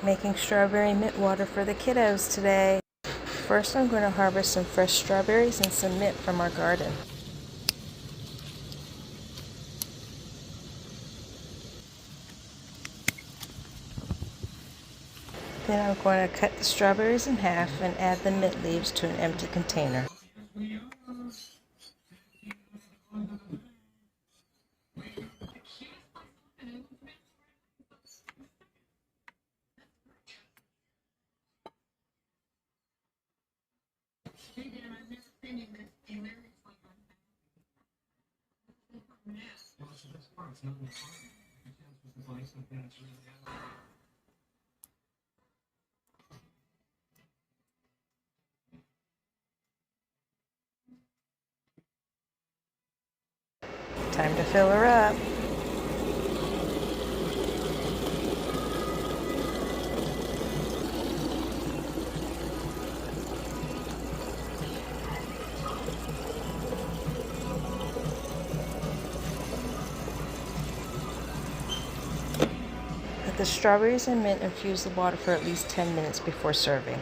Making strawberry mint water for the kiddos today. First, I'm going to harvest some fresh strawberries and some mint from our garden. Then I'm going to cut the strawberries in half and add the mint leaves to an empty container. Time to fill her up. Let the strawberries and mint infuse the water for at least 10 minutes before serving.